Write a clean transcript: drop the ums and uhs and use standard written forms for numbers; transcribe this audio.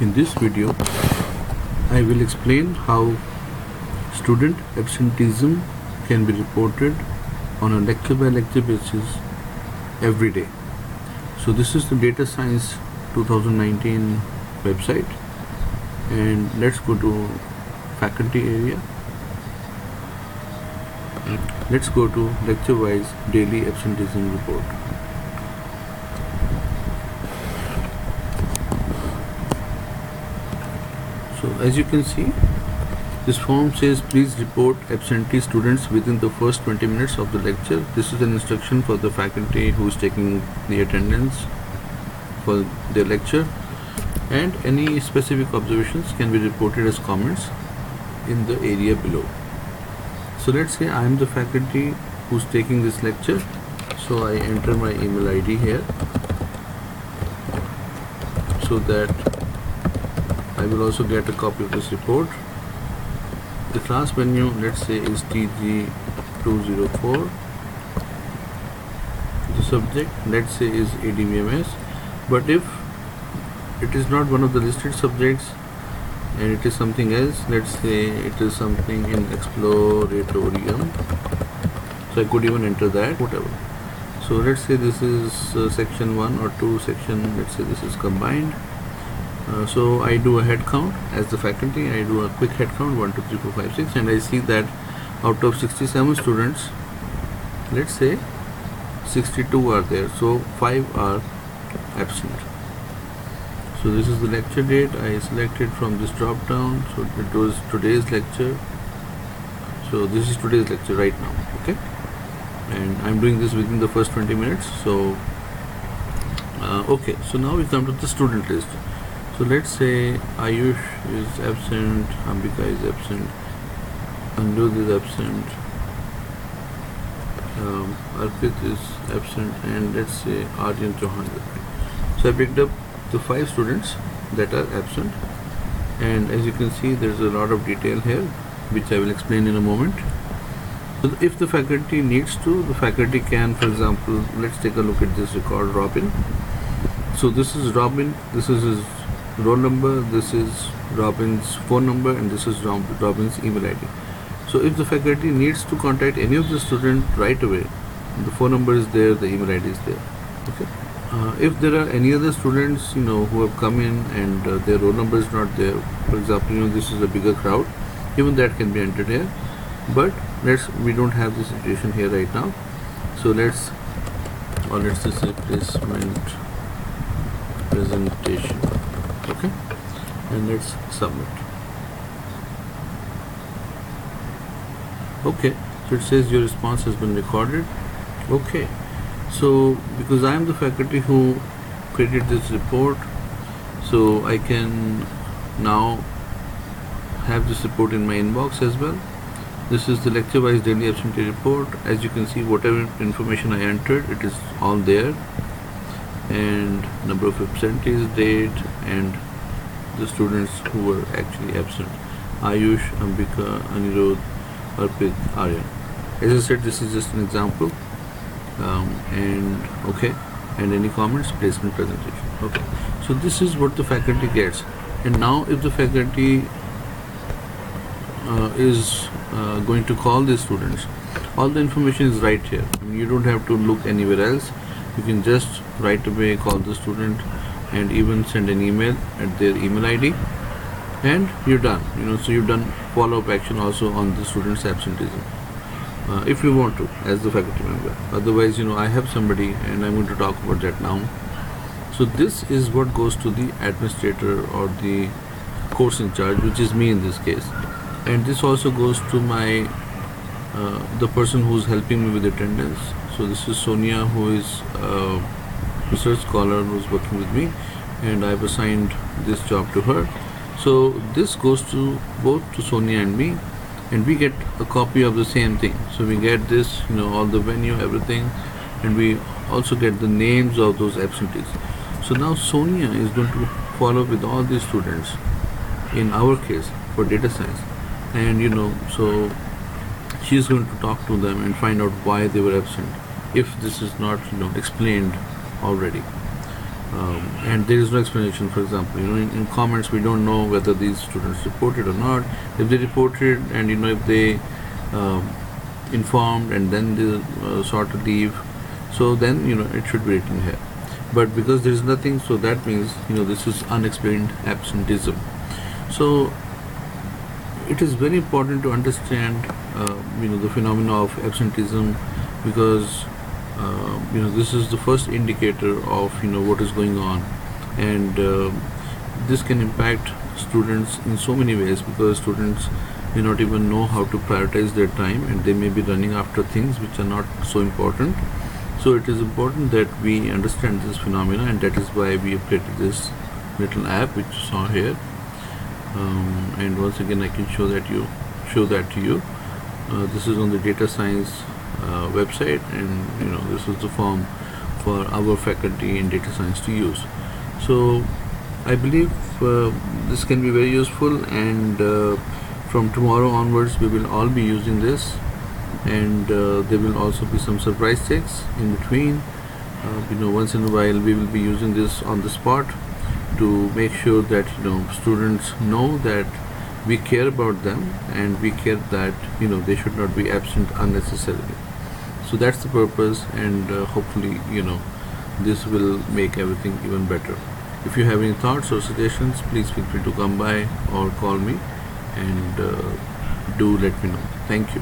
In this video, I will explain how student absenteeism can be reported on a lecture by lecture basis every day. So this is the Data Science 2019 website, and let's go to faculty area. Let's go to lecture wise daily absenteeism report. So as you can see, this form says please report absentee students within the first 20 minutes of the lecture. This is an instruction for the faculty who is taking the attendance for their lecture, and any specific observations can be reported as comments in the area below. So let's say I am the faculty who's taking this lecture, so I enter my email ID here so that I will also get a copy of this report. The class venue, let's say, is TG204. The subject, let's say, is ADVMS. But if it is not one of the listed subjects and it is something else, let's say it is something in Exploratorium, so I could even enter that, whatever. So let's say this is section 1 or 2 section, let's say this is combined. So I do a head count as the faculty. I do a quick head count 1 2 3 4 5 6, and I see that out of 67 students, let's say 62 are there, so 5 are absent. So this is the lecture date. I selected from this drop down, so it was today's lecture. So this is today's lecture right now, okay, and I'm doing this within the first 20 minutes. So okay, so now we come to the student list. So let's say Ayush is absent, Ambika is absent, Anjud is absent, Arpit is absent, and let's say Aryan Chauhan is absent. So I picked up the 5 students that are absent, and as you can see there's a lot of detail here which I will explain in a moment. So if the faculty needs to, the faculty can, for example, let's take a look at this record, Robin. So this is Robin, this is his roll number, this is Robin's phone number, and this is Robin's email ID. So if the faculty needs to contact any of the student right away, the phone number is there, the email ID is there, okay. If there are any other students who have come in and their roll number is not there, for example, this is a bigger crowd, even that can be entered here, but we don't have this situation here right now. So let's just say placement presentation, okay, and let's submit. Okay, so it says your response has been recorded. Okay, so because I am the faculty who created this report, so I can now have this report in my inbox as well. This is the lecture wise daily absentee report. As you can see, whatever information I entered, it is all there, and number of absentees, date, and the students who were actually absent: Ayush, Ambika, Anirudh, Arpit, Aryan. As I said, this is just an example, and okay, and any comments, placement presentation. Okay, so this is what the faculty gets. And now if the faculty is going to call the students, all the information is right here. You don't have to look anywhere else. You can just right away call the student and even send an email at their email ID, and you're done. So you've done follow-up action also on the student's absenteeism, if you want to, as the faculty member. Otherwise, I have somebody, and I'm going to talk about that now. So this is what goes to the administrator or the course in charge, which is me in this case, and this also goes to my the person who's helping me with attendance. So this is Sonia, who is a research scholar who's working with me, and I've assigned this job to her. So this goes to both to Sonia and me, and we get a copy of the same thing. So we get this, all the venue, everything, and we also get the names of those absentees. So now Sonia is going to follow with all these students in our case for data science, and so she is going to talk to them and find out why they were absent, if this is not explained already. and there is no explanation. For example, in comments we don't know whether these students reported or not. If they reported, and if they um, informed and then they sought to leave, so then it should be written here. But because there is nothing, so that means this is unexplained absenteeism. So it is very important to understand the phenomena of absenteeism, because this is the first indicator of what is going on. And this can impact students in so many ways, because students may not even know how to prioritize their time, and they may be running after things which are not so important. So it is important that we understand this phenomena, and that is why we have created this little app which you saw here. And once again, I can show that to you. This is on the data science website, and this is the form for our faculty in data science to use. So I believe this can be very useful, and from tomorrow onwards we will all be using this, and there will also be some surprise checks in between. Once in a while we will be using this on the spot to make sure that students know that we care about them, and we care that they should not be absent unnecessarily. So that's the purpose, and hopefully this will make everything even better. If you have any thoughts or suggestions, please feel free to come by or call me, and do let me know. Thank you.